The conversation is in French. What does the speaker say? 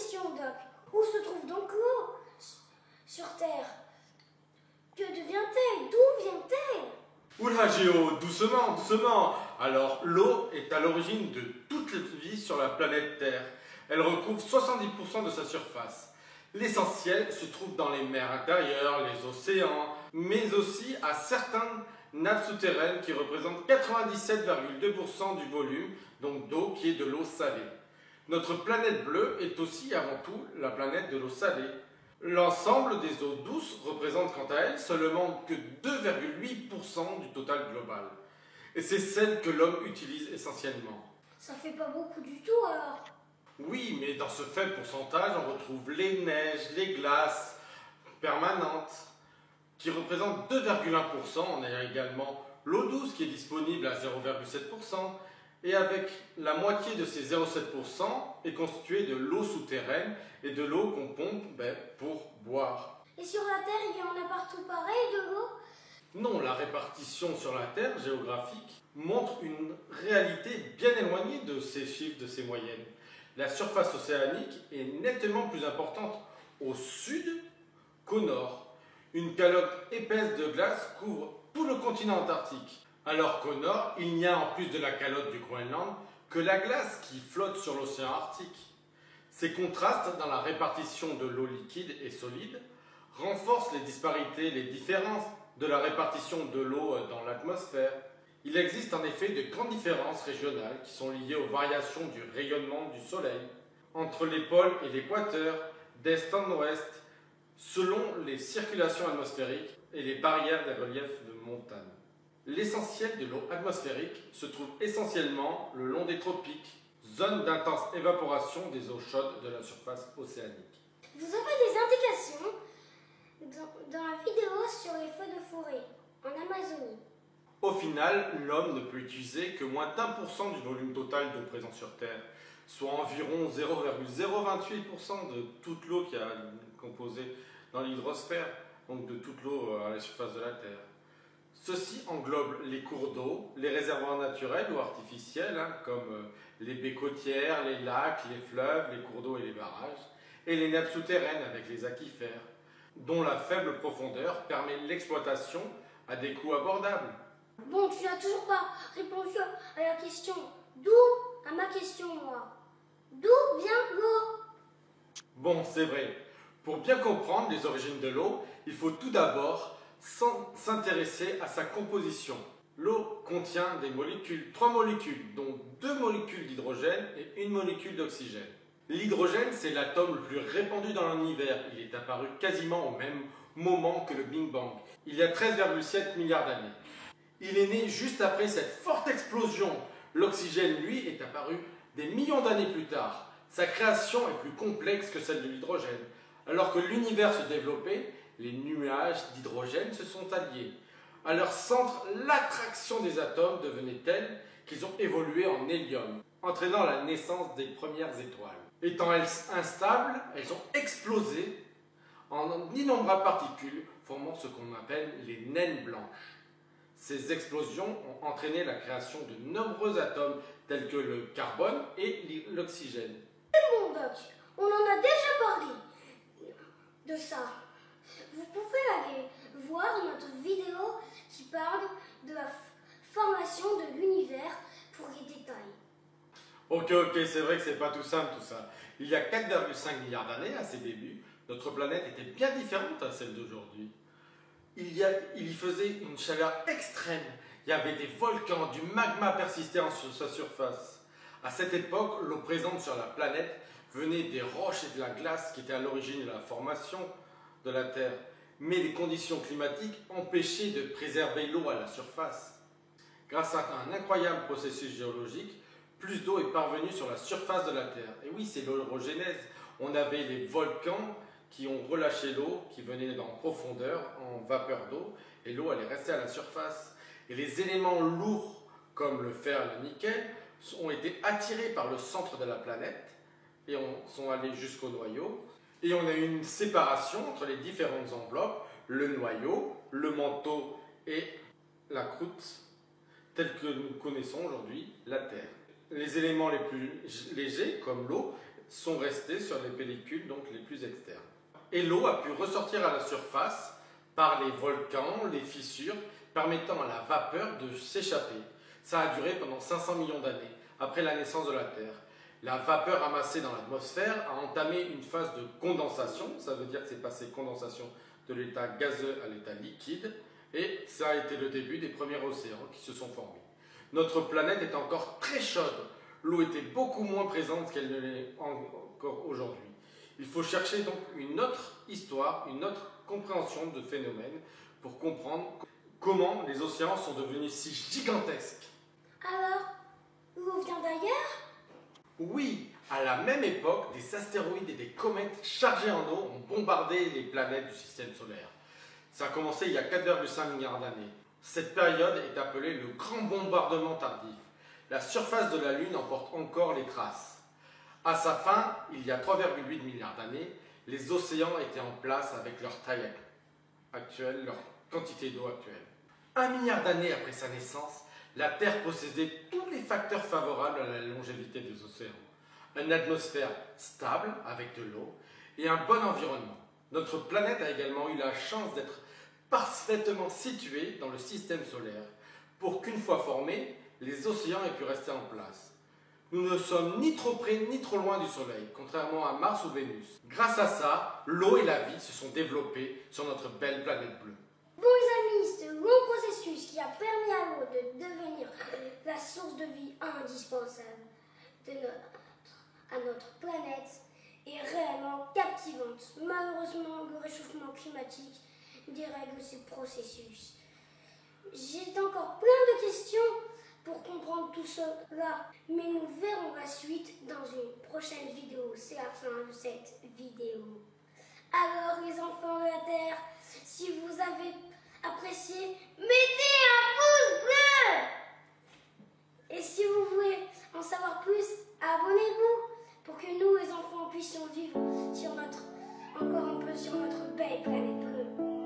question, Doc. Où se trouve donc l'eau sur Terre? Que devient-elle? D'où vient-elle? Oula Géo, doucement, doucement. Alors, l'eau est à l'origine de toute vie sur la planète Terre. Elle recouvre 70% de sa surface. L'essentiel se trouve dans les mers intérieures, les océans, mais aussi à certaines nappes souterraines qui représentent 97,2% du volume, donc d'eau qui est de l'eau salée. Notre planète bleue est aussi avant tout la planète de l'eau salée. L'ensemble des eaux douces représente quant à elle seulement que 2,8% du total global. Et c'est celle que l'homme utilise essentiellement. Ça fait pas beaucoup du tout alors. Oui, mais dans ce faible pourcentage, on retrouve les neiges, les glaces permanentes, qui représentent 2,1%. On a également l'eau douce qui est disponible à 0,7%. Et avec la moitié de ces 0,7% est constituée de l'eau souterraine et de l'eau qu'on pompe pour boire. Et sur la Terre, il y en a partout pareil de l'eau? Non, la répartition sur la Terre géographique montre une réalité bien éloignée de ces chiffres, de ces moyennes. La surface océanique est nettement plus importante au sud qu'au nord. Une calotte épaisse de glace couvre tout le continent antarctique, alors qu'au nord, il n'y a en plus de la calotte du Groenland que la glace qui flotte sur l'océan Arctique. Ces contrastes dans la répartition de l'eau liquide et solide renforcent les disparités, les différences de la répartition de l'eau dans l'atmosphère. Il existe en effet de grandes différences régionales qui sont liées aux variations du rayonnement du Soleil entre les pôles et l'équateur, d'est en ouest, selon les circulations atmosphériques et les barrières des reliefs de montagne. L'essentiel de l'eau atmosphérique se trouve essentiellement le long des tropiques, zone d'intense évaporation des eaux chaudes de la surface océanique. Vous avez des indications dans la vidéo sur les feux de forêt en Amazonie. Au final, l'homme ne peut utiliser que moins d'1% du volume total d'eau présent sur Terre, soit environ 0,028% de toute l'eau qui a composé dans l'hydrosphère, donc de toute l'eau à la surface de la Terre. Ceci englobe les cours d'eau, les réservoirs naturels ou artificiels, comme les baies côtières, les lacs, les fleuves, les cours d'eau et les barrages, et les nappes souterraines avec les aquifères, dont la faible profondeur permet l'exploitation à des coûts abordables. Bon, tu n'as toujours pas répondu à la question. À ma question, moi. D'où vient l'eau? Bon, c'est vrai. Pour bien comprendre les origines de l'eau, il faut tout d'abord s'intéresser à sa composition. L'eau contient des molécules, 3 molécules, dont 2 molécules d'hydrogène et 1 molécule d'oxygène. L'hydrogène, c'est l'atome le plus répandu dans l'univers. Il est apparu quasiment au même moment que le Big Bang, il y a 13,7 milliards d'années. Il est né juste après cette forte explosion. L'oxygène, lui, est apparu des millions d'années plus tard. Sa création est plus complexe que celle de l'hydrogène. Alors que l'univers se développait, les nuages d'hydrogène se sont alliés. À leur centre, l'attraction des atomes devenait telle qu'ils ont évolué en hélium, entraînant la naissance des premières étoiles. Étant instables, elles ont explosé en d'innombrables particules, formant ce qu'on appelle les naines blanches. Ces explosions ont entraîné la création de nombreux atomes tels que le carbone et l'oxygène. C'est bon, Doc, on en a déjà parlé de ça. Vous pouvez aller voir notre vidéo qui parle de la formation de l'univers pour les détails. Ok, c'est vrai que c'est pas tout simple tout ça. Il y a 4,5 milliards d'années, à ses débuts, notre planète était bien différente à celle d'aujourd'hui. Il y faisait une chaleur extrême, il y avait des volcans, du magma persistait sur sa surface. À cette époque, l'eau présente sur la planète venait des roches et de la glace qui étaient à l'origine de la formation de la Terre. Mais les conditions climatiques empêchaient de préserver l'eau à la surface. Grâce à un incroyable processus géologique, plus d'eau est parvenue sur la surface de la Terre. Et oui, c'est l'orogenèse. On avait les volcans qui ont relâché l'eau, qui venait en profondeur, en vapeur d'eau, et l'eau allait rester à la surface. Et les éléments lourds, comme le fer et le nickel, ont été attirés par le centre de la planète, et sont allés jusqu'au noyau. Et on a eu une séparation entre les différentes enveloppes, le noyau, le manteau et la croûte, telle que nous connaissons aujourd'hui la Terre. Les éléments les plus légers, comme l'eau, sont restés sur les pellicules donc les plus externes. Et l'eau a pu ressortir à la surface par les volcans, les fissures, permettant à la vapeur de s'échapper. Ça a duré pendant 500 millions d'années, après la naissance de la Terre. La vapeur amassée dans l'atmosphère a entamé une phase de condensation, ça veut dire que c'est passé condensation de l'état gazeux à l'état liquide, et ça a été le début des premiers océans qui se sont formés. Notre planète est encore très chaude, l'eau était beaucoup moins présente qu'elle ne l'est encore aujourd'hui. Il faut chercher donc une autre histoire, une autre compréhension de phénomènes pour comprendre comment les océans sont devenus si gigantesques. Alors, l'eau vient d'ailleurs? Oui, à la même époque, des astéroïdes et des comètes chargés en eau ont bombardé les planètes du système solaire. Ça a commencé il y a 4,5 milliards d'années. Cette période est appelée le grand bombardement tardif. La surface de la Lune en porte encore les traces. À sa fin, il y a 3,8 milliards d'années, les océans étaient en place avec leur taille actuelle, leur quantité d'eau actuelle. 1 milliard d'années après sa naissance, la Terre possédait tous les facteurs favorables à la longévité des océans. Une atmosphère stable avec de l'eau et un bon environnement. Notre planète a également eu la chance d'être parfaitement située dans le système solaire pour qu'une fois formés, les océans aient pu rester en place. Nous ne sommes ni trop près ni trop loin du Soleil, contrairement à Mars ou Vénus. Grâce à ça, l'eau et la vie se sont développées sur notre belle planète bleue. Bon les amis, ce long processus qui a permis à l'eau de devenir la source de vie indispensable à notre planète est réellement captivante. Malheureusement, le réchauffement climatique dérègle ce processus. J'ai encore plein de questions pour comprendre tout cela, mais nous verrons la suite dans une prochaine vidéo. C'est la fin de cette vidéo. Alors les enfants de la Terre, si vous avez apprécié, mettez un pouce bleu! Et si vous voulez en savoir plus, abonnez-vous pour que nous les enfants puissions vivre encore un peu sur notre belle planète bleue.